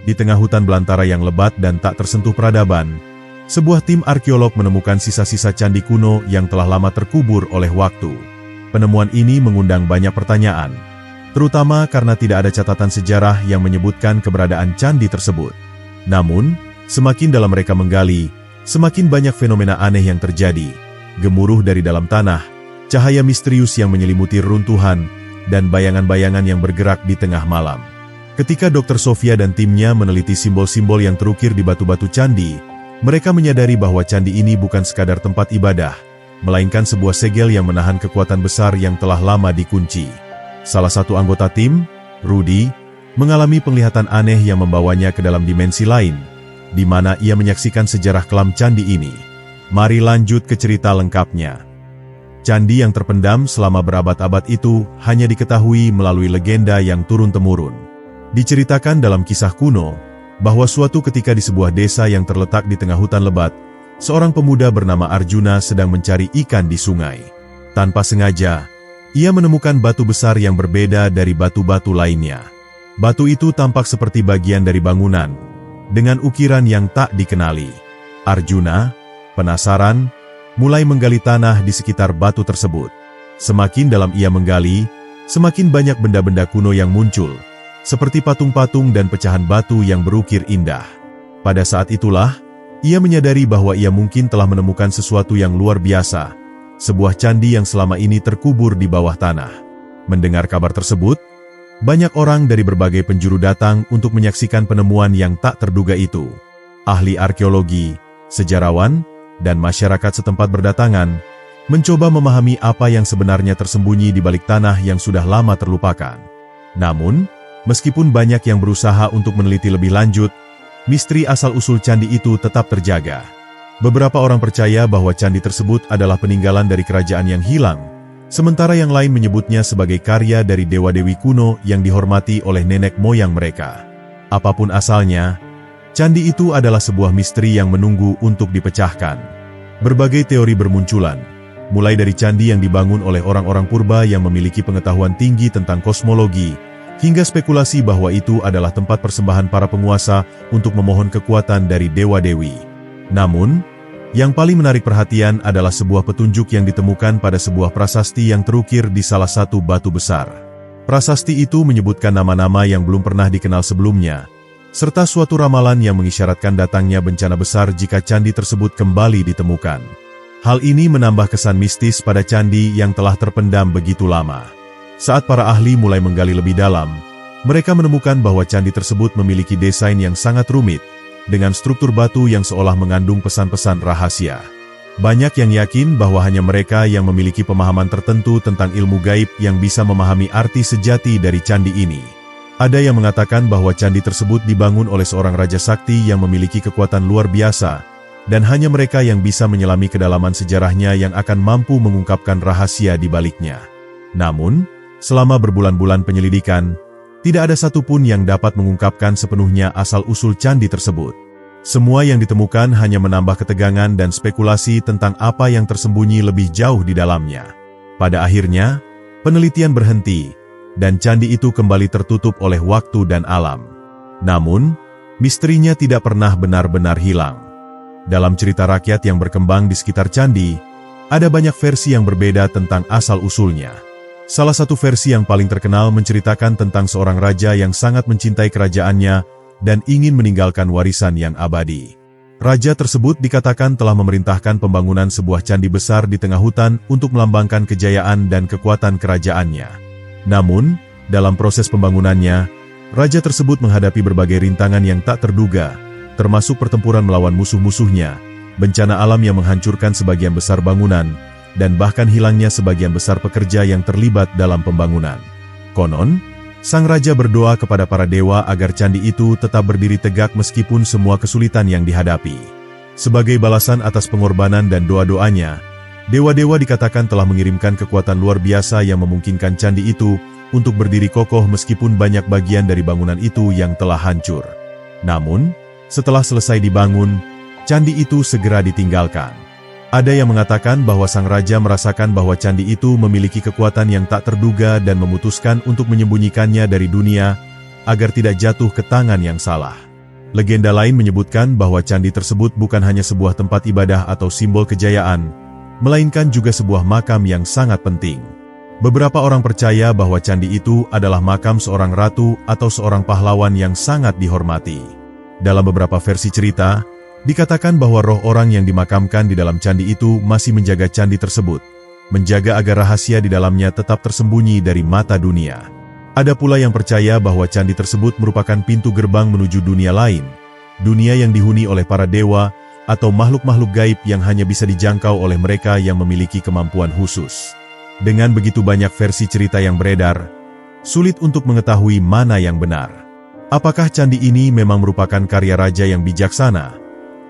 di tengah hutan belantara yang lebat dan tak tersentuh peradaban, sebuah tim arkeolog menemukan sisa-sisa candi kuno yang telah lama terkubur oleh waktu. Penemuan ini mengundang banyak pertanyaan, terutama karena tidak ada catatan sejarah yang menyebutkan keberadaan candi tersebut. Namun, semakin dalam mereka menggali, semakin banyak fenomena aneh yang terjadi. Gemuruh dari dalam tanah, cahaya misterius yang menyelimuti runtuhan, dan bayangan-bayangan yang bergerak di tengah malam. Ketika Dr. Sofia dan timnya meneliti simbol-simbol yang terukir di batu-batu candi, mereka menyadari bahwa candi ini bukan sekadar tempat ibadah, melainkan sebuah segel yang menahan kekuatan besar yang telah lama dikunci. Salah satu anggota tim, Rudy, mengalami penglihatan aneh yang membawanya ke dalam dimensi lain, di mana ia menyaksikan sejarah kelam candi ini. Mari lanjut ke cerita lengkapnya. Candi yang terpendam selama berabad-abad itu hanya diketahui melalui legenda yang turun-temurun. Diceritakan dalam kisah kuno, bahwa suatu ketika di sebuah desa yang terletak di tengah hutan lebat, seorang pemuda bernama Arjuna sedang mencari ikan di sungai. Tanpa sengaja, ia menemukan batu besar yang berbeda dari batu-batu lainnya. Batu itu tampak seperti bagian dari bangunan, dengan ukiran yang tak dikenali. Arjuna, penasaran, mulai menggali tanah di sekitar batu tersebut. Semakin dalam ia menggali, semakin banyak benda-benda kuno yang muncul, seperti patung-patung dan pecahan batu yang berukir indah. Pada saat itulah, ia menyadari bahwa ia mungkin telah menemukan sesuatu yang luar biasa, sebuah candi yang selama ini terkubur di bawah tanah. Mendengar kabar tersebut, banyak orang dari berbagai penjuru datang untuk menyaksikan penemuan yang tak terduga itu. Ahli arkeologi, sejarawan, dan masyarakat setempat berdatangan, mencoba memahami apa yang sebenarnya tersembunyi di balik tanah yang sudah lama terlupakan. Namun, meskipun banyak yang berusaha untuk meneliti lebih lanjut, misteri asal-usul candi itu tetap terjaga. Beberapa orang percaya bahwa candi tersebut adalah peninggalan dari kerajaan yang hilang, sementara yang lain menyebutnya sebagai karya dari dewa-dewi kuno yang dihormati oleh nenek moyang mereka. Apapun asalnya, candi itu adalah sebuah misteri yang menunggu untuk dipecahkan. Berbagai teori bermunculan, mulai dari candi yang dibangun oleh orang-orang purba yang memiliki pengetahuan tinggi tentang kosmologi, hingga spekulasi bahwa itu adalah tempat persembahan para penguasa untuk memohon kekuatan dari dewa-dewi. Namun, yang paling menarik perhatian adalah sebuah petunjuk yang ditemukan pada sebuah prasasti yang terukir di salah satu batu besar. Prasasti itu menyebutkan nama-nama yang belum pernah dikenal sebelumnya, serta suatu ramalan yang mengisyaratkan datangnya bencana besar jika candi tersebut kembali ditemukan. Hal ini menambah kesan mistis pada candi yang telah terpendam begitu lama. Saat para ahli mulai menggali lebih dalam, mereka menemukan bahwa candi tersebut memiliki desain yang sangat rumit, dengan struktur batu yang seolah mengandung pesan-pesan rahasia. Banyak yang yakin bahwa hanya mereka yang memiliki pemahaman tertentu tentang ilmu gaib yang bisa memahami arti sejati dari candi ini. Ada yang mengatakan bahwa candi tersebut dibangun oleh seorang raja sakti yang memiliki kekuatan luar biasa, dan hanya mereka yang bisa menyelami kedalaman sejarahnya yang akan mampu mengungkapkan rahasia di baliknya. Namun, selama berbulan-bulan penyelidikan, tidak ada satupun yang dapat mengungkapkan sepenuhnya asal-usul candi tersebut. Semua yang ditemukan hanya menambah ketegangan dan spekulasi tentang apa yang tersembunyi lebih jauh di dalamnya. Pada akhirnya, penelitian berhenti, dan candi itu kembali tertutup oleh waktu dan alam. Namun, misterinya tidak pernah benar-benar hilang. Dalam cerita rakyat yang berkembang di sekitar candi, ada banyak versi yang berbeda tentang asal-usulnya. Salah satu versi yang paling terkenal menceritakan tentang seorang raja yang sangat mencintai kerajaannya dan ingin meninggalkan warisan yang abadi. Raja tersebut dikatakan telah memerintahkan pembangunan sebuah candi besar di tengah hutan untuk melambangkan kejayaan dan kekuatan kerajaannya. Namun, dalam proses pembangunannya, raja tersebut menghadapi berbagai rintangan yang tak terduga, termasuk pertempuran melawan musuh-musuhnya, bencana alam yang menghancurkan sebagian besar bangunan, dan bahkan hilangnya sebagian besar pekerja yang terlibat dalam pembangunan. Konon, sang raja berdoa kepada para dewa agar candi itu tetap berdiri tegak meskipun semua kesulitan yang dihadapi. Sebagai balasan atas pengorbanan dan doa-doanya, dewa-dewa dikatakan telah mengirimkan kekuatan luar biasa yang memungkinkan candi itu untuk berdiri kokoh meskipun banyak bagian dari bangunan itu yang telah hancur. Namun, setelah selesai dibangun, candi itu segera ditinggalkan. Ada yang mengatakan bahwa sang raja merasakan bahwa candi itu memiliki kekuatan yang tak terduga dan memutuskan untuk menyembunyikannya dari dunia agar tidak jatuh ke tangan yang salah. Legenda lain menyebutkan bahwa candi tersebut bukan hanya sebuah tempat ibadah atau simbol kejayaan, melainkan juga sebuah makam yang sangat penting. Beberapa orang percaya bahwa candi itu adalah makam seorang ratu atau seorang pahlawan yang sangat dihormati. Dalam beberapa versi cerita, dikatakan bahwa roh orang yang dimakamkan di dalam candi itu masih menjaga candi tersebut, menjaga agar rahasia di dalamnya tetap tersembunyi dari mata dunia. Ada pula yang percaya bahwa candi tersebut merupakan pintu gerbang menuju dunia lain, dunia yang dihuni oleh para dewa atau makhluk-makhluk gaib yang hanya bisa dijangkau oleh mereka yang memiliki kemampuan khusus. Dengan begitu banyak versi cerita yang beredar, sulit untuk mengetahui mana yang benar. Apakah candi ini memang merupakan karya raja yang bijaksana?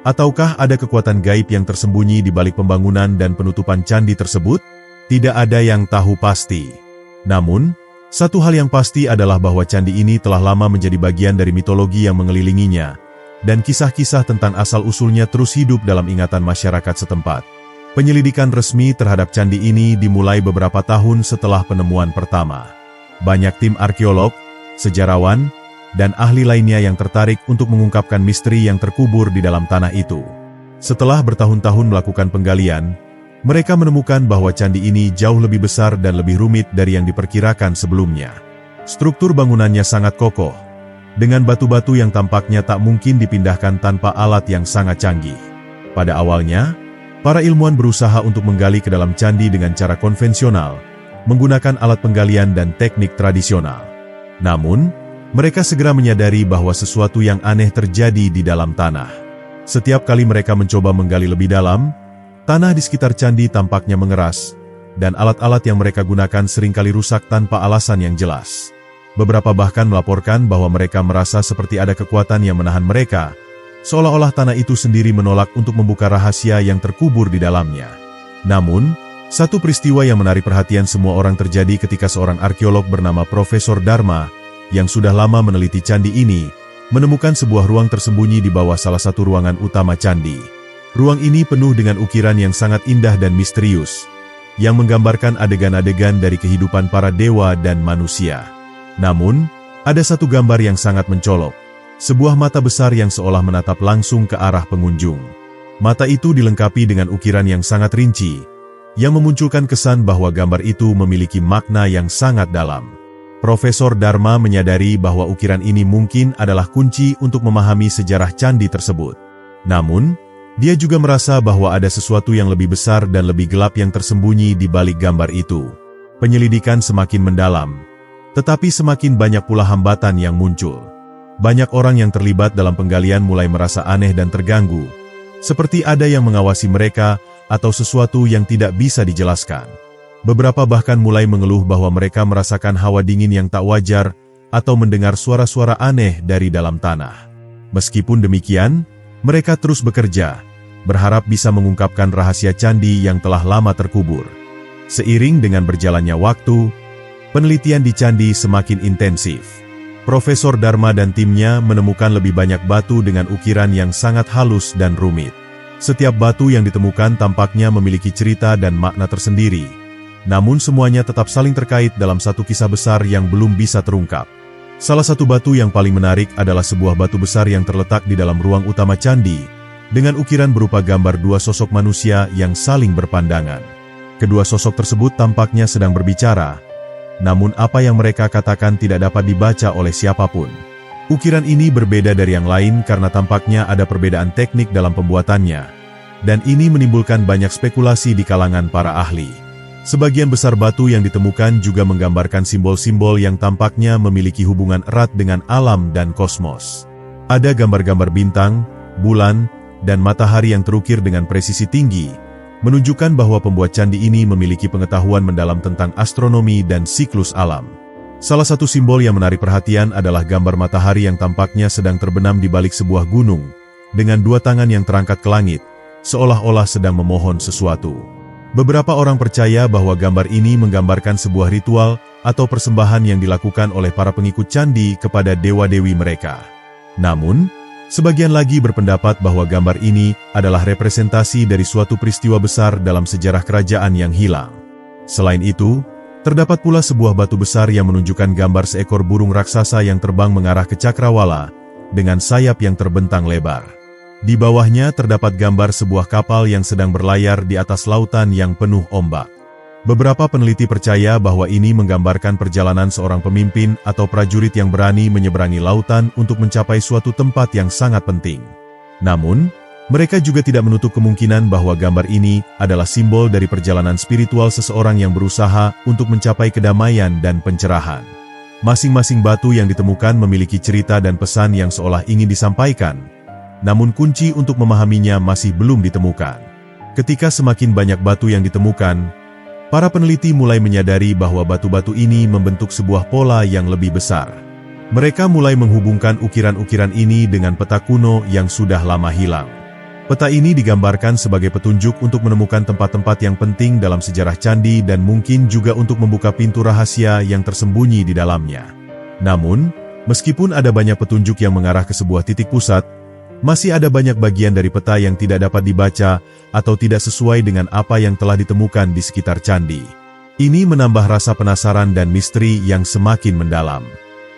Ataukah ada kekuatan gaib yang tersembunyi di balik pembangunan dan penutupan candi tersebut? Tidak ada yang tahu pasti. Namun, satu hal yang pasti adalah bahwa candi ini telah lama menjadi bagian dari mitologi yang mengelilinginya, dan kisah-kisah tentang asal-usulnya terus hidup dalam ingatan masyarakat setempat. Penyelidikan resmi terhadap candi ini dimulai beberapa tahun setelah penemuan pertama. Banyak tim arkeolog, sejarawan, dan ahli lainnya yang tertarik untuk mengungkapkan misteri yang terkubur di dalam tanah itu. Setelah bertahun-tahun melakukan penggalian, mereka menemukan bahwa candi ini jauh lebih besar dan lebih rumit dari yang diperkirakan sebelumnya. Struktur bangunannya sangat kokoh, dengan batu-batu yang tampaknya tak mungkin dipindahkan tanpa alat yang sangat canggih. Pada awalnya, para ilmuwan berusaha untuk menggali ke dalam candi dengan cara konvensional, menggunakan alat penggalian dan teknik tradisional. Namun, mereka segera menyadari bahwa sesuatu yang aneh terjadi di dalam tanah. Setiap kali mereka mencoba menggali lebih dalam, tanah di sekitar candi tampaknya mengeras, dan alat-alat yang mereka gunakan seringkali rusak tanpa alasan yang jelas. Beberapa bahkan melaporkan bahwa mereka merasa seperti ada kekuatan yang menahan mereka, seolah-olah tanah itu sendiri menolak untuk membuka rahasia yang terkubur di dalamnya. Namun, satu peristiwa yang menarik perhatian semua orang terjadi ketika seorang arkeolog bernama Profesor Dharma, yang sudah lama meneliti candi ini, menemukan sebuah ruang tersembunyi di bawah salah satu ruangan utama candi. Ruang ini penuh dengan ukiran yang sangat indah dan misterius, yang menggambarkan adegan-adegan dari kehidupan para dewa dan manusia. Namun, ada satu gambar yang sangat mencolok, sebuah mata besar yang seolah menatap langsung ke arah pengunjung. Mata itu dilengkapi dengan ukiran yang sangat rinci, yang memunculkan kesan bahwa gambar itu memiliki makna yang sangat dalam. Profesor Dharma menyadari bahwa ukiran ini mungkin adalah kunci untuk memahami sejarah candi tersebut. Namun, dia juga merasa bahwa ada sesuatu yang lebih besar dan lebih gelap yang tersembunyi di balik gambar itu. Penyelidikan semakin mendalam, tetapi semakin banyak pula hambatan yang muncul. Banyak orang yang terlibat dalam penggalian mulai merasa aneh dan terganggu, seperti ada yang mengawasi mereka atau sesuatu yang tidak bisa dijelaskan. Beberapa bahkan mulai mengeluh bahwa mereka merasakan hawa dingin yang tak wajar atau mendengar suara-suara aneh dari dalam tanah. Meskipun demikian, mereka terus bekerja, berharap bisa mengungkapkan rahasia candi yang telah lama terkubur. Seiring dengan berjalannya waktu, penelitian di candi semakin intensif. Profesor Dharma dan timnya menemukan lebih banyak batu dengan ukiran yang sangat halus dan rumit. Setiap batu yang ditemukan tampaknya memiliki cerita dan makna tersendiri, namun semuanya tetap saling terkait dalam satu kisah besar yang belum bisa terungkap. Salah satu batu yang paling menarik adalah sebuah batu besar yang terletak di dalam ruang utama candi, dengan ukiran berupa gambar dua sosok manusia yang saling berpandangan. Kedua sosok tersebut tampaknya sedang berbicara, namun apa yang mereka katakan tidak dapat dibaca oleh siapapun. Ukiran ini berbeda dari yang lain karena tampaknya ada perbedaan teknik dalam pembuatannya, dan ini menimbulkan banyak spekulasi di kalangan para ahli. Sebagian besar batu yang ditemukan juga menggambarkan simbol-simbol yang tampaknya memiliki hubungan erat dengan alam dan kosmos. Ada gambar-gambar bintang, bulan, dan matahari yang terukir dengan presisi tinggi, menunjukkan bahwa pembuat candi ini memiliki pengetahuan mendalam tentang astronomi dan siklus alam. Salah satu simbol yang menarik perhatian adalah gambar matahari yang tampaknya sedang terbenam di balik sebuah gunung, dengan dua tangan yang terangkat ke langit, seolah-olah sedang memohon sesuatu. Beberapa orang percaya bahwa gambar ini menggambarkan sebuah ritual atau persembahan yang dilakukan oleh para pengikut candi kepada dewa-dewi mereka. Namun, sebagian lagi berpendapat bahwa gambar ini adalah representasi dari suatu peristiwa besar dalam sejarah kerajaan yang hilang. Selain itu, terdapat pula sebuah batu besar yang menunjukkan gambar seekor burung raksasa yang terbang mengarah ke cakrawala, dengan sayap yang terbentang lebar. Di bawahnya terdapat gambar sebuah kapal yang sedang berlayar di atas lautan yang penuh ombak. Beberapa peneliti percaya bahwa ini menggambarkan perjalanan seorang pemimpin atau prajurit yang berani menyeberangi lautan untuk mencapai suatu tempat yang sangat penting. Namun, mereka juga tidak menutup kemungkinan bahwa gambar ini adalah simbol dari perjalanan spiritual seseorang yang berusaha untuk mencapai kedamaian dan pencerahan. Masing-masing batu yang ditemukan memiliki cerita dan pesan yang seolah ingin disampaikan, namun kunci untuk memahaminya masih belum ditemukan. Ketika semakin banyak batu yang ditemukan, para peneliti mulai menyadari bahwa batu-batu ini membentuk sebuah pola yang lebih besar. Mereka mulai menghubungkan ukiran-ukiran ini dengan peta kuno yang sudah lama hilang. Peta ini digambarkan sebagai petunjuk untuk menemukan tempat-tempat yang penting dalam sejarah candi dan mungkin juga untuk membuka pintu rahasia yang tersembunyi di dalamnya. Namun, meskipun ada banyak petunjuk yang mengarah ke sebuah titik pusat, masih ada banyak bagian dari peta yang tidak dapat dibaca atau tidak sesuai dengan apa yang telah ditemukan di sekitar candi. Ini menambah rasa penasaran dan misteri yang semakin mendalam.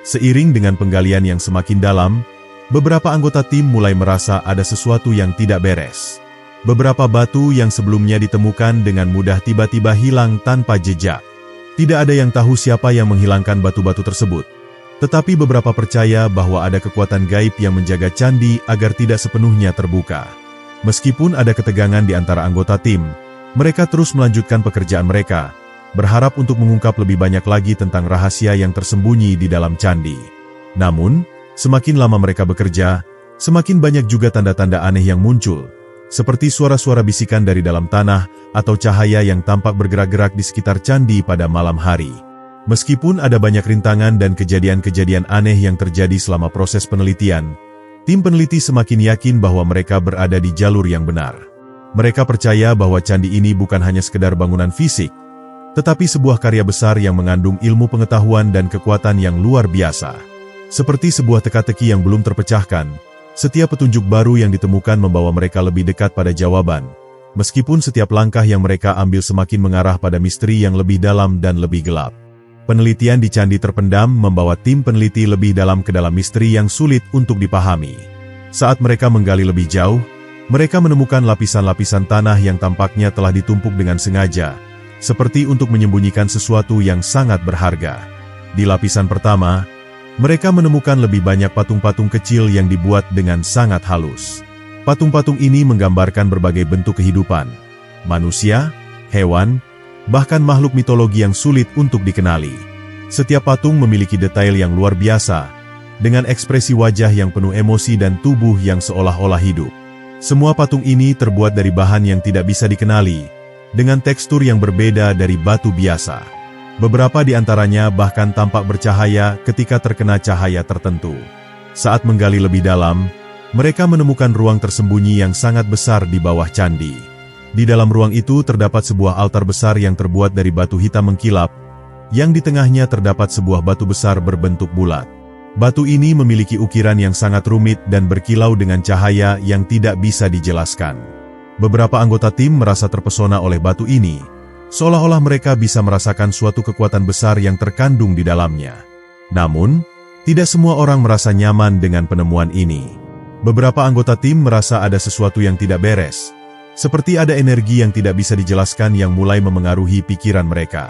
Seiring dengan penggalian yang semakin dalam, beberapa anggota tim mulai merasa ada sesuatu yang tidak beres. Beberapa batu yang sebelumnya ditemukan dengan mudah tiba-tiba hilang tanpa jejak. Tidak ada yang tahu siapa yang menghilangkan batu-batu tersebut. Tetapi beberapa percaya bahwa ada kekuatan gaib yang menjaga candi agar tidak sepenuhnya terbuka. Meskipun ada ketegangan di antara anggota tim, mereka terus melanjutkan pekerjaan mereka, berharap untuk mengungkap lebih banyak lagi tentang rahasia yang tersembunyi di dalam candi. Namun, semakin lama mereka bekerja, semakin banyak juga tanda-tanda aneh yang muncul, seperti suara-suara bisikan dari dalam tanah atau cahaya yang tampak bergerak-gerak di sekitar candi pada malam hari. Meskipun ada banyak rintangan dan kejadian-kejadian aneh yang terjadi selama proses penelitian, tim peneliti semakin yakin bahwa mereka berada di jalur yang benar. Mereka percaya bahwa candi ini bukan hanya sekedar bangunan fisik, tetapi sebuah karya besar yang mengandung ilmu pengetahuan dan kekuatan yang luar biasa. Seperti sebuah teka-teki yang belum terpecahkan, setiap petunjuk baru yang ditemukan membawa mereka lebih dekat pada jawaban, meskipun setiap langkah yang mereka ambil semakin mengarah pada misteri yang lebih dalam dan lebih gelap. Penelitian di candi terpendam membawa tim peneliti lebih dalam ke dalam misteri yang sulit untuk dipahami. Saat mereka menggali lebih jauh, mereka menemukan lapisan-lapisan tanah yang tampaknya telah ditumpuk dengan sengaja, seperti untuk menyembunyikan sesuatu yang sangat berharga. Di lapisan pertama, mereka menemukan lebih banyak patung-patung kecil yang dibuat dengan sangat halus. Patung-patung ini menggambarkan berbagai bentuk kehidupan, manusia, hewan, bahkan makhluk mitologi yang sulit untuk dikenali. Setiap patung memiliki detail yang luar biasa, dengan ekspresi wajah yang penuh emosi dan tubuh yang seolah-olah hidup. Semua patung ini terbuat dari bahan yang tidak bisa dikenali, dengan tekstur yang berbeda dari batu biasa. Beberapa di antaranya bahkan tampak bercahaya ketika terkena cahaya tertentu. Saat menggali lebih dalam, mereka menemukan ruang tersembunyi yang sangat besar di bawah candi. Di dalam ruang itu terdapat sebuah altar besar yang terbuat dari batu hitam mengkilap, yang di tengahnya terdapat sebuah batu besar berbentuk bulat. Batu ini memiliki ukiran yang sangat rumit dan berkilau dengan cahaya yang tidak bisa dijelaskan. Beberapa anggota tim merasa terpesona oleh batu ini, seolah-olah mereka bisa merasakan suatu kekuatan besar yang terkandung di dalamnya. Namun, tidak semua orang merasa nyaman dengan penemuan ini. Beberapa anggota tim merasa ada sesuatu yang tidak beres, seperti ada energi yang tidak bisa dijelaskan yang mulai memengaruhi pikiran mereka.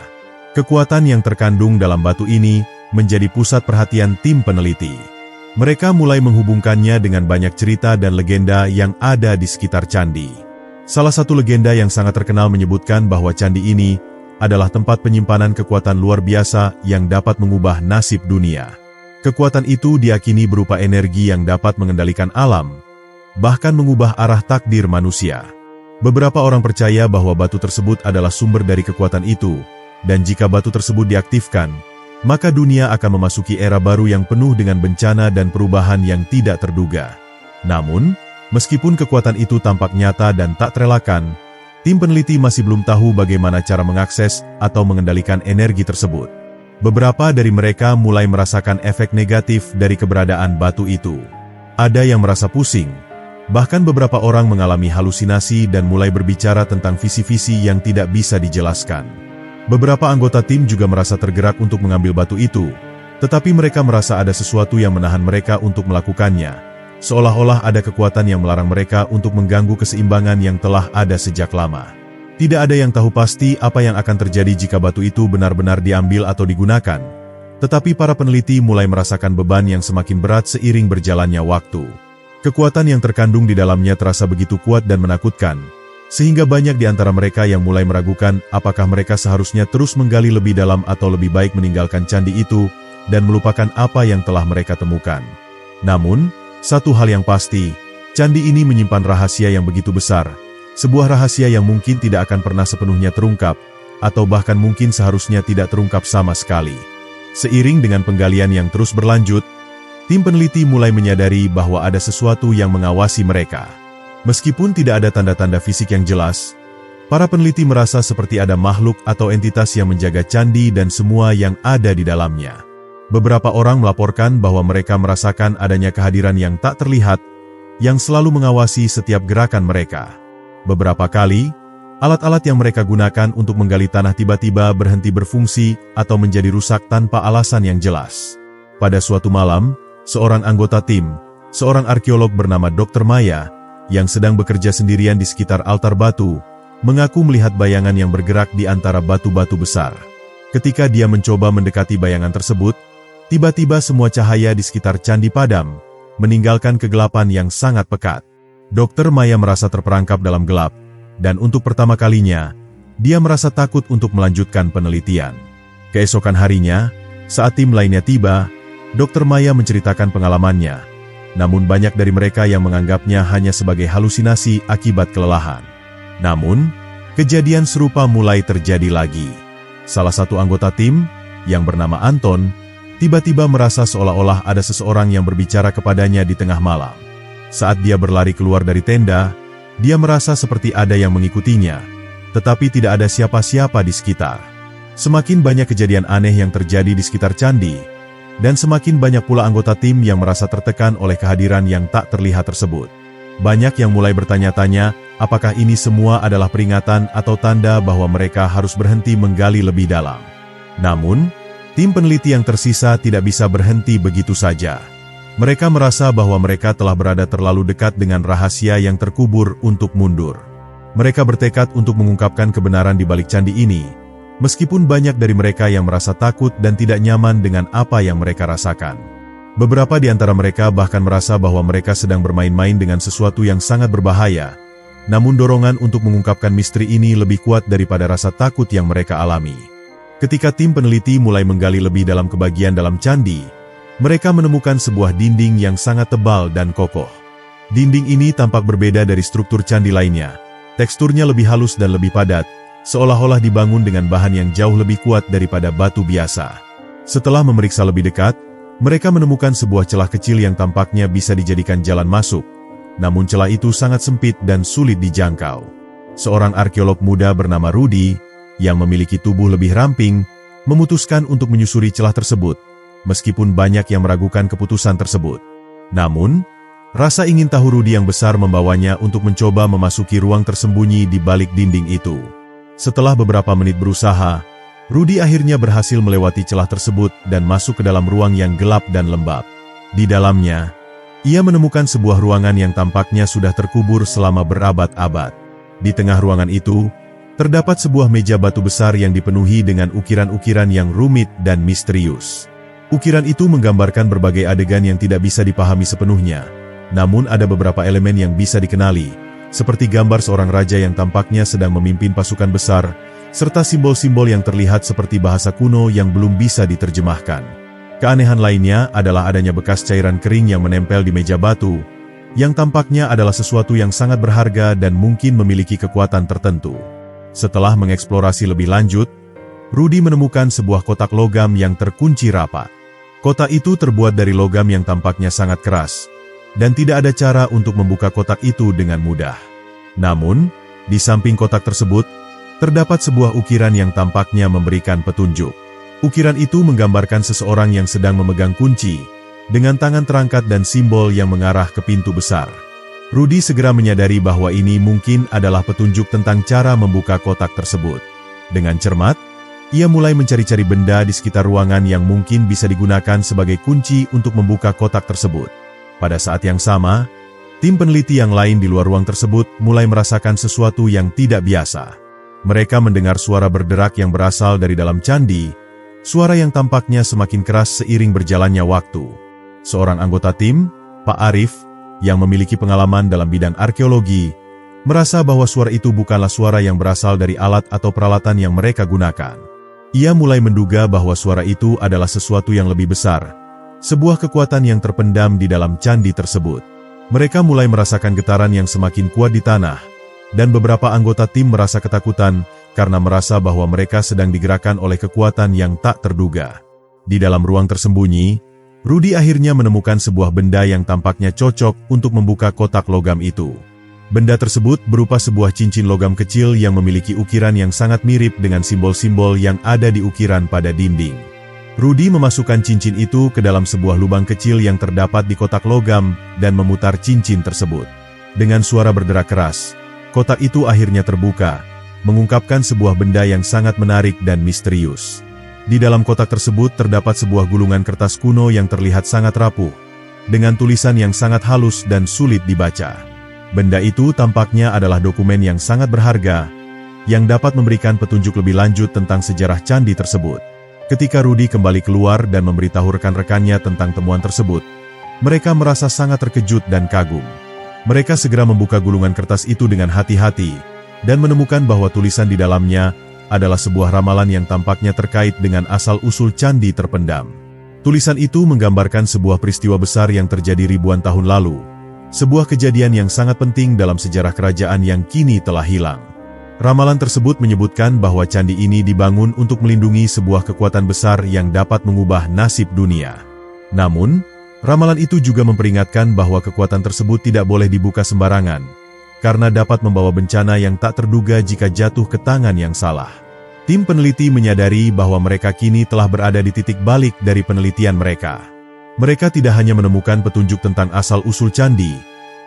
Kekuatan yang terkandung dalam batu ini menjadi pusat perhatian tim peneliti. Mereka mulai menghubungkannya dengan banyak cerita dan legenda yang ada di sekitar candi. Salah satu legenda yang sangat terkenal menyebutkan bahwa candi ini adalah tempat penyimpanan kekuatan luar biasa yang dapat mengubah nasib dunia. Kekuatan itu diyakini berupa energi yang dapat mengendalikan alam, bahkan mengubah arah takdir manusia. Beberapa orang percaya bahwa batu tersebut adalah sumber dari kekuatan itu, dan jika batu tersebut diaktifkan, maka dunia akan memasuki era baru yang penuh dengan bencana dan perubahan yang tidak terduga. Namun, meskipun kekuatan itu tampak nyata dan tak terelakkan, tim peneliti masih belum tahu bagaimana cara mengakses atau mengendalikan energi tersebut. Beberapa dari mereka mulai merasakan efek negatif dari keberadaan batu itu. Ada yang merasa pusing, bahkan beberapa orang mengalami halusinasi dan mulai berbicara tentang visi-visi yang tidak bisa dijelaskan. Beberapa anggota tim juga merasa tergerak untuk mengambil batu itu, Tetapi mereka merasa ada sesuatu yang menahan mereka untuk melakukannya, seolah-olah ada kekuatan yang melarang mereka untuk mengganggu keseimbangan yang telah ada sejak lama. Tidak ada yang tahu pasti apa yang akan terjadi jika batu itu benar-benar diambil atau digunakan, tetapi para peneliti mulai merasakan beban yang semakin berat seiring berjalannya waktu. Kekuatan yang terkandung di dalamnya terasa begitu kuat dan menakutkan, sehingga banyak di antara mereka yang mulai meragukan apakah mereka seharusnya terus menggali lebih dalam atau lebih baik meninggalkan candi itu dan melupakan apa yang telah mereka temukan. Namun, satu hal yang pasti, candi ini menyimpan rahasia yang begitu besar, sebuah rahasia yang mungkin tidak akan pernah sepenuhnya terungkap, atau bahkan mungkin seharusnya tidak terungkap sama sekali. Seiring dengan penggalian yang terus berlanjut, tim peneliti mulai menyadari bahwa ada sesuatu yang mengawasi mereka. Meskipun tidak ada tanda-tanda fisik yang jelas, para peneliti merasa seperti ada makhluk atau entitas yang menjaga candi dan semua yang ada di dalamnya. Beberapa orang melaporkan bahwa mereka merasakan adanya kehadiran yang tak terlihat, yang selalu mengawasi setiap gerakan mereka. Beberapa kali, alat-alat yang mereka gunakan untuk menggali tanah tiba-tiba berhenti berfungsi atau menjadi rusak tanpa alasan yang jelas. Pada suatu malam, seorang anggota tim, seorang arkeolog bernama Dr. Maya, yang sedang bekerja sendirian di sekitar altar batu, mengaku melihat bayangan yang bergerak di antara batu-batu besar. Ketika dia mencoba mendekati bayangan tersebut, tiba-tiba semua cahaya di sekitar candi padam, meninggalkan kegelapan yang sangat pekat. Dr. Maya merasa terperangkap dalam gelap, dan untuk pertama kalinya, dia merasa takut untuk melanjutkan penelitian. Keesokan harinya, saat tim lainnya tiba, Dr. Maya menceritakan pengalamannya, namun banyak dari mereka yang menganggapnya hanya sebagai halusinasi akibat kelelahan. Namun, kejadian serupa mulai terjadi lagi. Salah satu anggota tim, yang bernama Anton, tiba-tiba merasa seolah-olah ada seseorang yang berbicara kepadanya di tengah malam. Saat dia berlari keluar dari tenda, dia merasa seperti ada yang mengikutinya, tetapi tidak ada siapa-siapa di sekitar. Semakin banyak kejadian aneh yang terjadi di sekitar candi, dan semakin banyak pula anggota tim yang merasa tertekan oleh kehadiran yang tak terlihat tersebut. Banyak yang mulai bertanya-tanya, apakah ini semua adalah peringatan atau tanda bahwa mereka harus berhenti menggali lebih dalam. Namun, tim peneliti yang tersisa tidak bisa berhenti begitu saja. Mereka merasa bahwa mereka telah berada terlalu dekat dengan rahasia yang terkubur untuk mundur. Mereka bertekad untuk mengungkapkan kebenaran di balik candi ini, meskipun banyak dari mereka yang merasa takut dan tidak nyaman dengan apa yang mereka rasakan. Beberapa di antara mereka bahkan merasa bahwa mereka sedang bermain-main dengan sesuatu yang sangat berbahaya, namun dorongan untuk mengungkapkan misteri ini lebih kuat daripada rasa takut yang mereka alami. Ketika tim peneliti mulai menggali lebih dalam ke bagian dalam candi, mereka menemukan sebuah dinding yang sangat tebal dan kokoh. Dinding ini tampak berbeda dari struktur candi lainnya. Teksturnya lebih halus dan lebih padat, seolah-olah dibangun dengan bahan yang jauh lebih kuat daripada batu biasa. Setelah memeriksa lebih dekat, mereka menemukan sebuah celah kecil yang tampaknya bisa dijadikan jalan masuk. Namun celah itu sangat sempit dan sulit dijangkau. Seorang arkeolog muda bernama Rudy, yang memiliki tubuh lebih ramping, memutuskan untuk menyusuri celah tersebut. Meskipun banyak yang meragukan keputusan tersebut. Namun, rasa ingin tahu Rudy yang besar membawanya untuk mencoba memasuki ruang tersembunyi di balik dinding itu. Setelah beberapa menit berusaha, Rudy akhirnya berhasil melewati celah tersebut dan masuk ke dalam ruang yang gelap dan lembab. Di dalamnya, ia menemukan sebuah ruangan yang tampaknya sudah terkubur selama berabad-abad. Di tengah ruangan itu, terdapat sebuah meja batu besar yang dipenuhi dengan ukiran-ukiran yang rumit dan misterius. Ukiran itu menggambarkan berbagai adegan yang tidak bisa dipahami sepenuhnya, namun ada beberapa elemen yang bisa dikenali, seperti gambar seorang raja yang tampaknya sedang memimpin pasukan besar, serta simbol-simbol yang terlihat seperti bahasa kuno yang belum bisa diterjemahkan. Keanehan lainnya adalah adanya bekas cairan kering yang menempel di meja batu, yang tampaknya adalah sesuatu yang sangat berharga dan mungkin memiliki kekuatan tertentu. Setelah mengeksplorasi lebih lanjut, Rudy menemukan sebuah kotak logam yang terkunci rapat. Kotak itu terbuat dari logam yang tampaknya sangat keras, dan tidak ada cara untuk membuka kotak itu dengan mudah. Namun, di samping kotak tersebut, terdapat sebuah ukiran yang tampaknya memberikan petunjuk. Ukiran itu menggambarkan seseorang yang sedang memegang kunci, dengan tangan terangkat dan simbol yang mengarah ke pintu besar. Rudy segera menyadari bahwa ini mungkin adalah petunjuk tentang cara membuka kotak tersebut. Dengan cermat, Ia mulai mencari-cari benda di sekitar ruangan yang mungkin bisa digunakan sebagai kunci untuk membuka kotak tersebut. Pada saat yang sama, tim peneliti yang lain di luar ruang tersebut mulai merasakan sesuatu yang tidak biasa. Mereka mendengar suara berderak yang berasal dari dalam candi, suara yang tampaknya semakin keras seiring berjalannya waktu. Seorang anggota tim, Pak Arif, yang memiliki pengalaman dalam bidang arkeologi, merasa bahwa suara itu bukanlah suara yang berasal dari alat atau peralatan yang mereka gunakan. Ia mulai menduga bahwa suara itu adalah sesuatu yang lebih besar, sebuah kekuatan yang terpendam di dalam candi tersebut. Mereka mulai merasakan getaran yang semakin kuat di tanah, dan beberapa anggota tim merasa ketakutan karena merasa bahwa mereka sedang digerakkan oleh kekuatan yang tak terduga. Di dalam ruang tersembunyi, Rudy akhirnya menemukan sebuah benda yang tampaknya cocok untuk membuka kotak logam itu. Benda tersebut berupa sebuah cincin logam kecil yang memiliki ukiran yang sangat mirip dengan simbol-simbol yang ada di ukiran pada dinding. Rudy memasukkan cincin itu ke dalam sebuah lubang kecil yang terdapat di kotak logam dan memutar cincin tersebut. Dengan suara berderak keras, kotak itu akhirnya terbuka, mengungkapkan sebuah benda yang sangat menarik dan misterius. Di dalam kotak tersebut terdapat sebuah gulungan kertas kuno yang terlihat sangat rapuh, dengan tulisan yang sangat halus dan sulit dibaca. Benda itu tampaknya adalah dokumen yang sangat berharga, yang dapat memberikan petunjuk lebih lanjut tentang sejarah candi tersebut. Ketika Rudy kembali keluar dan memberitahu rekan-rekannya tentang temuan tersebut, mereka merasa sangat terkejut dan kagum. Mereka segera membuka gulungan kertas itu dengan hati-hati, dan menemukan bahwa tulisan di dalamnya adalah sebuah ramalan yang tampaknya terkait dengan asal-usul candi terpendam. Tulisan itu menggambarkan sebuah peristiwa besar yang terjadi ribuan tahun lalu, sebuah kejadian yang sangat penting dalam sejarah kerajaan yang kini telah hilang. Ramalan tersebut menyebutkan bahwa candi ini dibangun untuk melindungi sebuah kekuatan besar yang dapat mengubah nasib dunia. Namun, ramalan itu juga memperingatkan bahwa kekuatan tersebut tidak boleh dibuka sembarangan, karena dapat membawa bencana yang tak terduga jika jatuh ke tangan yang salah. Tim peneliti menyadari bahwa mereka kini telah berada di titik balik dari penelitian mereka. Mereka tidak hanya menemukan petunjuk tentang asal-usul candi,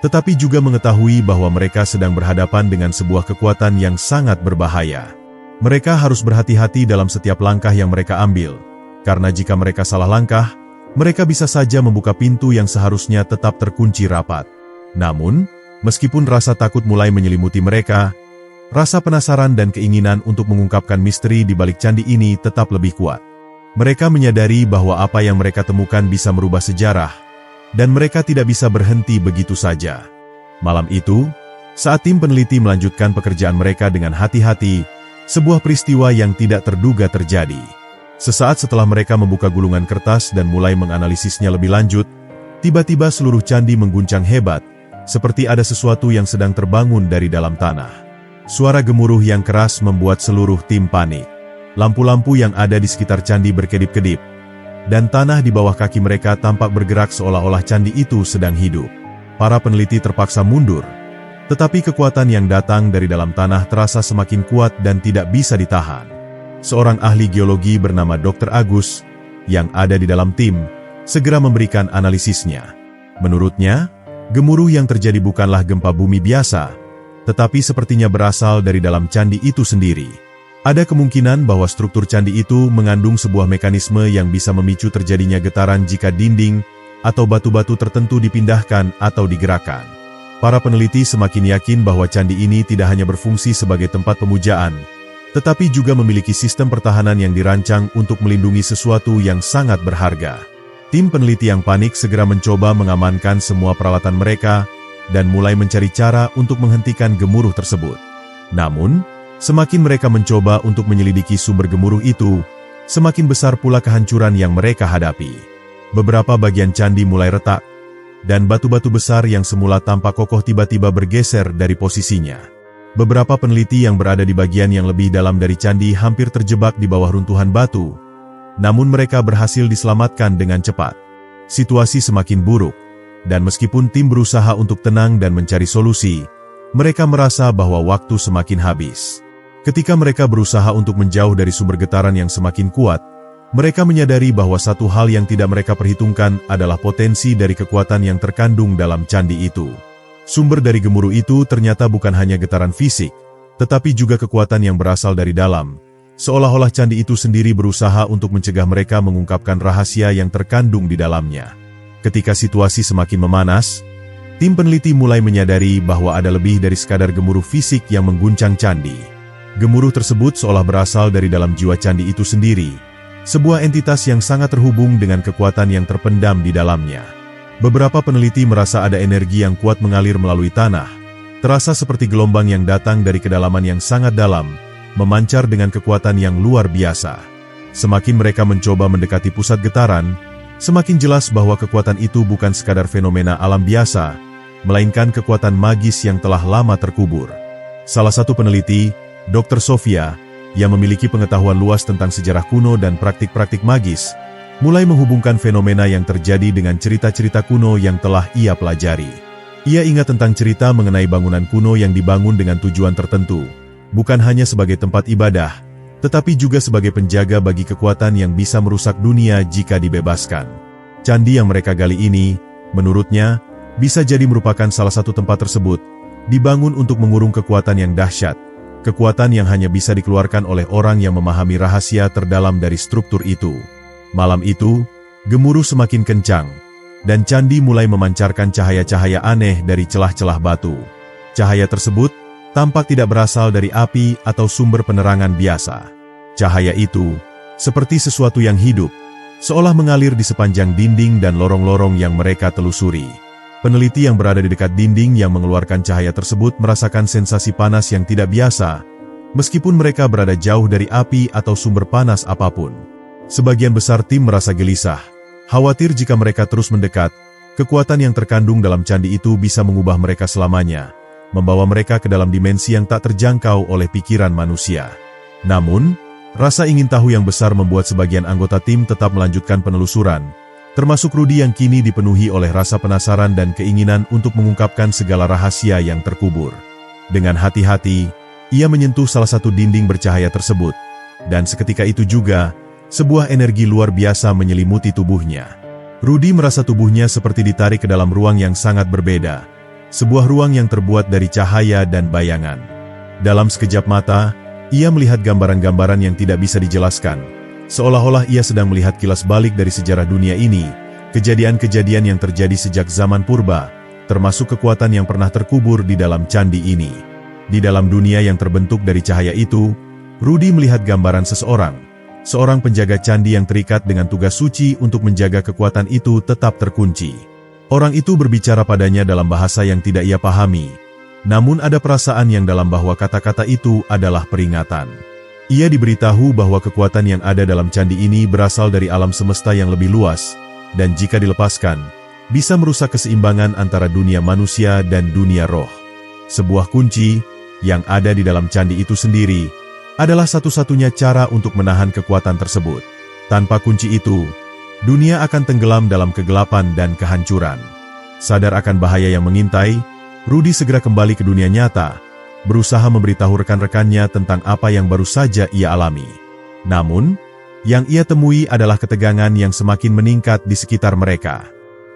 tetapi juga mengetahui bahwa mereka sedang berhadapan dengan sebuah kekuatan yang sangat berbahaya. Mereka harus berhati-hati dalam setiap langkah yang mereka ambil, karena jika mereka salah langkah, mereka bisa saja membuka pintu yang seharusnya tetap terkunci rapat. Namun, meskipun rasa takut mulai menyelimuti mereka, rasa penasaran dan keinginan untuk mengungkapkan misteri di balik candi ini tetap lebih kuat. Mereka menyadari bahwa apa yang mereka temukan bisa merubah sejarah, dan mereka tidak bisa berhenti begitu saja. Malam itu, saat tim peneliti melanjutkan pekerjaan mereka dengan hati-hati, sebuah peristiwa yang tidak terduga terjadi. Sesaat setelah mereka membuka gulungan kertas dan mulai menganalisisnya lebih lanjut, tiba-tiba seluruh candi mengguncang hebat, seperti ada sesuatu yang sedang terbangun dari dalam tanah. Suara gemuruh yang keras membuat seluruh tim panik. Lampu-lampu yang ada di sekitar candi berkedip-kedip, dan tanah di bawah kaki mereka tampak bergerak seolah-olah candi itu sedang hidup. Para peneliti terpaksa mundur, tetapi kekuatan yang datang dari dalam tanah terasa semakin kuat dan tidak bisa ditahan. Seorang ahli geologi bernama Dr. Agus, yang ada di dalam tim, segera memberikan analisisnya. Menurutnya, gemuruh yang terjadi bukanlah gempa bumi biasa, tetapi sepertinya berasal dari dalam candi itu sendiri. Ada kemungkinan bahwa struktur candi itu mengandung sebuah mekanisme yang bisa memicu terjadinya getaran jika dinding atau batu-batu tertentu dipindahkan atau digerakkan. Para peneliti semakin yakin bahwa candi ini tidak hanya berfungsi sebagai tempat pemujaan, tetapi juga memiliki sistem pertahanan yang dirancang untuk melindungi sesuatu yang sangat berharga. Tim peneliti yang panik segera mencoba mengamankan semua peralatan mereka dan mulai mencari cara untuk menghentikan gemuruh tersebut. Namun, semakin mereka mencoba untuk menyelidiki sumber gemuruh itu, semakin besar pula kehancuran yang mereka hadapi. Beberapa bagian candi mulai retak, dan batu-batu besar yang semula tampak kokoh tiba-tiba bergeser dari posisinya. Beberapa peneliti yang berada di bagian yang lebih dalam dari candi hampir terjebak di bawah runtuhan batu, namun mereka berhasil diselamatkan dengan cepat. Situasi semakin buruk, dan meskipun tim berusaha untuk tenang dan mencari solusi, mereka merasa bahwa waktu semakin habis. Ketika mereka berusaha untuk menjauh dari sumber getaran yang semakin kuat, mereka menyadari bahwa satu hal yang tidak mereka perhitungkan adalah potensi dari kekuatan yang terkandung dalam candi itu. Sumber dari gemuruh itu ternyata bukan hanya getaran fisik, tetapi juga kekuatan yang berasal dari dalam, seolah-olah candi itu sendiri berusaha untuk mencegah mereka mengungkapkan rahasia yang terkandung di dalamnya. Ketika situasi semakin memanas, tim peneliti mulai menyadari bahwa ada lebih dari sekadar gemuruh fisik yang mengguncang candi. Gemuruh tersebut seolah berasal dari dalam jiwa candi itu sendiri, sebuah entitas yang sangat terhubung dengan kekuatan yang terpendam di dalamnya. Beberapa peneliti merasa ada energi yang kuat mengalir melalui tanah, terasa seperti gelombang yang datang dari kedalaman yang sangat dalam, memancar dengan kekuatan yang luar biasa. Semakin mereka mencoba mendekati pusat getaran, semakin jelas bahwa kekuatan itu bukan sekadar fenomena alam biasa, melainkan kekuatan magis yang telah lama terkubur. Salah satu peneliti, Dr. Sofia, yang memiliki pengetahuan luas tentang sejarah kuno dan praktik-praktik magis, mulai menghubungkan fenomena yang terjadi dengan cerita-cerita kuno yang telah ia pelajari. Ia ingat tentang cerita mengenai bangunan kuno yang dibangun dengan tujuan tertentu, bukan hanya sebagai tempat ibadah, tetapi juga sebagai penjaga bagi kekuatan yang bisa merusak dunia jika dibebaskan. Candi yang mereka gali ini, menurutnya, bisa jadi merupakan salah satu tempat tersebut, dibangun untuk mengurung kekuatan yang dahsyat, kekuatan yang hanya bisa dikeluarkan oleh orang yang memahami rahasia terdalam dari struktur itu. Malam itu, gemuruh semakin kencang, dan candi mulai memancarkan cahaya-cahaya aneh dari celah-celah batu. Cahaya tersebut tampak tidak berasal dari api atau sumber penerangan biasa. Cahaya itu, seperti sesuatu yang hidup, seolah mengalir di sepanjang dinding dan lorong-lorong yang mereka telusuri. Peneliti yang berada di dekat dinding yang mengeluarkan cahaya tersebut merasakan sensasi panas yang tidak biasa, meskipun mereka berada jauh dari api atau sumber panas apapun. Sebagian besar tim merasa gelisah, khawatir jika mereka terus mendekat, kekuatan yang terkandung dalam candi itu bisa mengubah mereka selamanya, membawa mereka ke dalam dimensi yang tak terjangkau oleh pikiran manusia. Namun, rasa ingin tahu yang besar membuat sebagian anggota tim tetap melanjutkan penelusuran, termasuk Rudy yang kini dipenuhi oleh rasa penasaran dan keinginan untuk mengungkapkan segala rahasia yang terkubur. Dengan hati-hati, ia menyentuh salah satu dinding bercahaya tersebut, dan seketika itu juga, sebuah energi luar biasa menyelimuti tubuhnya. Rudy merasa tubuhnya seperti ditarik ke dalam ruang yang sangat berbeda, sebuah ruang yang terbuat dari cahaya dan bayangan. Dalam sekejap mata, ia melihat gambaran-gambaran yang tidak bisa dijelaskan, seolah-olah ia sedang melihat kilas balik dari sejarah dunia ini, kejadian-kejadian yang terjadi sejak zaman purba, termasuk kekuatan yang pernah terkubur di dalam candi ini. Di dalam dunia yang terbentuk dari cahaya itu, Rudy melihat gambaran seorang penjaga candi yang terikat dengan tugas suci untuk menjaga kekuatan itu tetap terkunci. Orang itu berbicara padanya dalam bahasa yang tidak ia pahami, namun ada perasaan yang dalam bahwa kata-kata itu adalah peringatan. Ia diberitahu bahwa kekuatan yang ada dalam candi ini berasal dari alam semesta yang lebih luas, dan jika dilepaskan, bisa merusak keseimbangan antara dunia manusia dan dunia roh. Sebuah kunci yang ada di dalam candi itu sendiri adalah satu-satunya cara untuk menahan kekuatan tersebut. Tanpa kunci itu, dunia akan tenggelam dalam kegelapan dan kehancuran. Sadar akan bahaya yang mengintai, Rudy segera kembali ke dunia nyata, berusaha memberitahu rekan-rekannya tentang apa yang baru saja ia alami. Namun, yang ia temui adalah ketegangan yang semakin meningkat di sekitar mereka.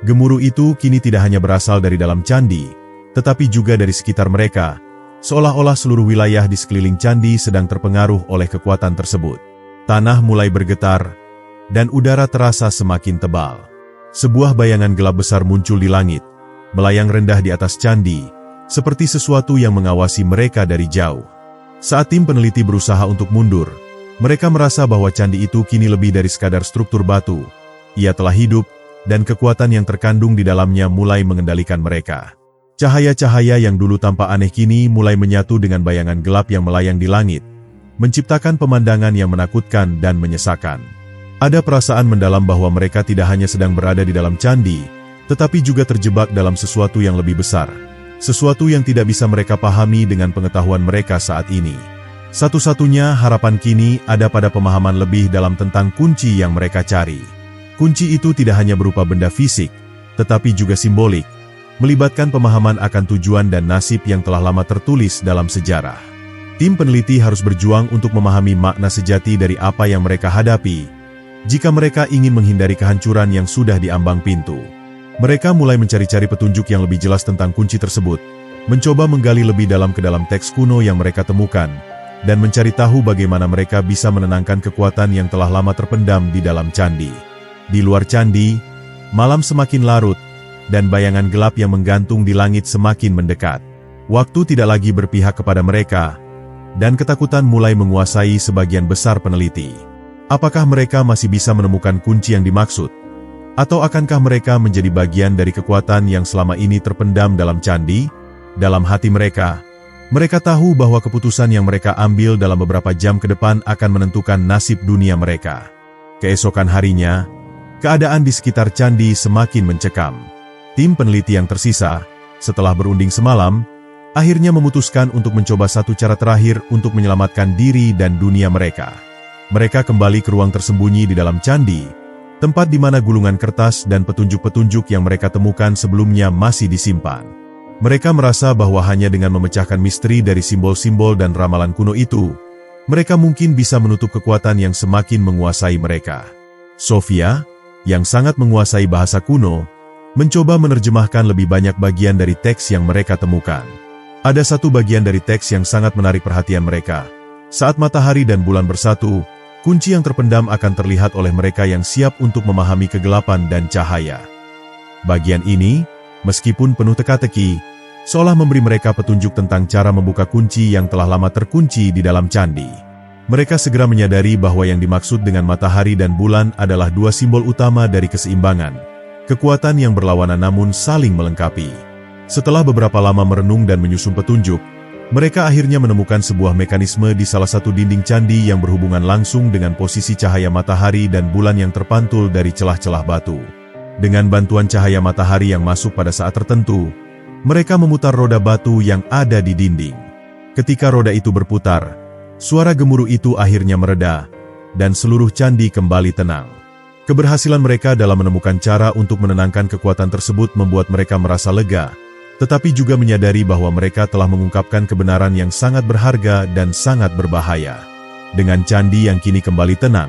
Gemuruh itu kini tidak hanya berasal dari dalam candi, tetapi juga dari sekitar mereka, seolah-olah seluruh wilayah di sekeliling candi sedang terpengaruh oleh kekuatan tersebut. Tanah mulai bergetar, dan udara terasa semakin tebal. Sebuah bayangan gelap besar muncul di langit, melayang rendah di atas candi, seperti sesuatu yang mengawasi mereka dari jauh. Saat tim peneliti berusaha untuk mundur, mereka merasa bahwa candi itu kini lebih dari sekadar struktur batu. Ia telah hidup, dan kekuatan yang terkandung di dalamnya mulai mengendalikan mereka. Cahaya-cahaya yang dulu tampak aneh kini mulai menyatu dengan bayangan gelap yang melayang di langit, menciptakan pemandangan yang menakutkan dan menyesakan. Ada perasaan mendalam bahwa mereka tidak hanya sedang berada di dalam candi, tetapi juga terjebak dalam sesuatu yang lebih besar, sesuatu yang tidak bisa mereka pahami dengan pengetahuan mereka saat ini. Satu-satunya harapan kini ada pada pemahaman lebih dalam tentang kunci yang mereka cari. Kunci itu tidak hanya berupa benda fisik, tetapi juga simbolik, melibatkan pemahaman akan tujuan dan nasib yang telah lama tertulis dalam sejarah. Tim peneliti harus berjuang untuk memahami makna sejati dari apa yang mereka hadapi, jika mereka ingin menghindari kehancuran yang sudah diambang pintu. Mereka mulai mencari-cari petunjuk yang lebih jelas tentang kunci tersebut, mencoba menggali lebih dalam ke dalam teks kuno yang mereka temukan, dan mencari tahu bagaimana mereka bisa menenangkan kekuatan yang telah lama terpendam di dalam candi. Di luar candi, malam semakin larut, dan bayangan gelap yang menggantung di langit semakin mendekat. Waktu tidak lagi berpihak kepada mereka, dan ketakutan mulai menguasai sebagian besar peneliti. Apakah mereka masih bisa menemukan kunci yang dimaksud? Atau akankah mereka menjadi bagian dari kekuatan yang selama ini terpendam dalam candi? Dalam hati mereka, mereka tahu bahwa keputusan yang mereka ambil dalam beberapa jam ke depan akan menentukan nasib dunia mereka. Keesokan harinya, keadaan di sekitar candi semakin mencekam. Tim peneliti yang tersisa, setelah berunding semalam, akhirnya memutuskan untuk mencoba satu cara terakhir untuk menyelamatkan diri dan dunia mereka. Mereka kembali ke ruang tersembunyi di dalam candi, tempat di mana gulungan kertas dan petunjuk-petunjuk yang mereka temukan sebelumnya masih disimpan. Mereka merasa bahwa hanya dengan memecahkan misteri dari simbol-simbol dan ramalan kuno itu, mereka mungkin bisa menutup kekuatan yang semakin menguasai mereka. Sofia, yang sangat menguasai bahasa kuno, mencoba menerjemahkan lebih banyak bagian dari teks yang mereka temukan. Ada satu bagian dari teks yang sangat menarik perhatian mereka. Saat matahari dan bulan bersatu, kunci yang terpendam akan terlihat oleh mereka yang siap untuk memahami kegelapan dan cahaya. Bagian ini, meskipun penuh teka-teki, seolah memberi mereka petunjuk tentang cara membuka kunci yang telah lama terkunci di dalam candi. Mereka segera menyadari bahwa yang dimaksud dengan matahari dan bulan adalah dua simbol utama dari keseimbangan, kekuatan yang berlawanan namun saling melengkapi. Setelah beberapa lama merenung dan menyusun petunjuk, mereka akhirnya menemukan sebuah mekanisme di salah satu dinding candi yang berhubungan langsung dengan posisi cahaya matahari dan bulan yang terpantul dari celah-celah batu. Dengan bantuan cahaya matahari yang masuk pada saat tertentu, mereka memutar roda batu yang ada di dinding. Ketika roda itu berputar, suara gemuruh itu akhirnya mereda, dan seluruh candi kembali tenang. Keberhasilan mereka dalam menemukan cara untuk menenangkan kekuatan tersebut membuat mereka merasa lega, tetapi juga menyadari bahwa mereka telah mengungkapkan kebenaran yang sangat berharga dan sangat berbahaya. Dengan candi yang kini kembali tenang,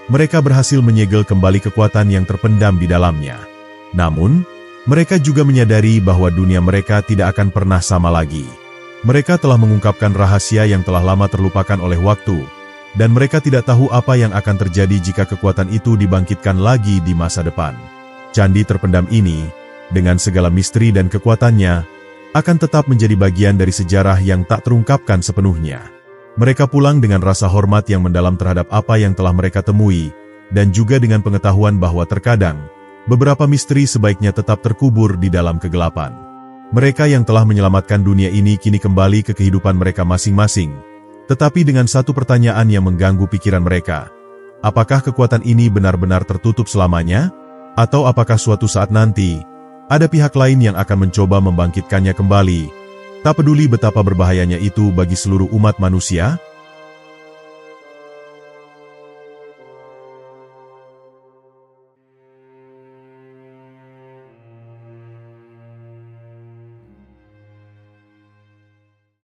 mereka berhasil menyegel kembali kekuatan yang terpendam di dalamnya. Namun, mereka juga menyadari bahwa dunia mereka tidak akan pernah sama lagi. Mereka telah mengungkapkan rahasia yang telah lama terlupakan oleh waktu, dan mereka tidak tahu apa yang akan terjadi jika kekuatan itu dibangkitkan lagi di masa depan. Candi terpendam ini, dengan segala misteri dan kekuatannya, akan tetap menjadi bagian dari sejarah yang tak terungkapkan sepenuhnya. Mereka pulang dengan rasa hormat yang mendalam terhadap apa yang telah mereka temui, dan juga dengan pengetahuan bahwa terkadang, beberapa misteri sebaiknya tetap terkubur di dalam kegelapan. Mereka yang telah menyelamatkan dunia ini kini kembali ke kehidupan mereka masing-masing, tetapi dengan satu pertanyaan yang mengganggu pikiran mereka. Apakah kekuatan ini benar-benar tertutup selamanya? Atau apakah suatu saat nanti, ada pihak lain yang akan mencoba membangkitkannya kembali? Tak peduli betapa berbahayanya itu bagi seluruh umat manusia,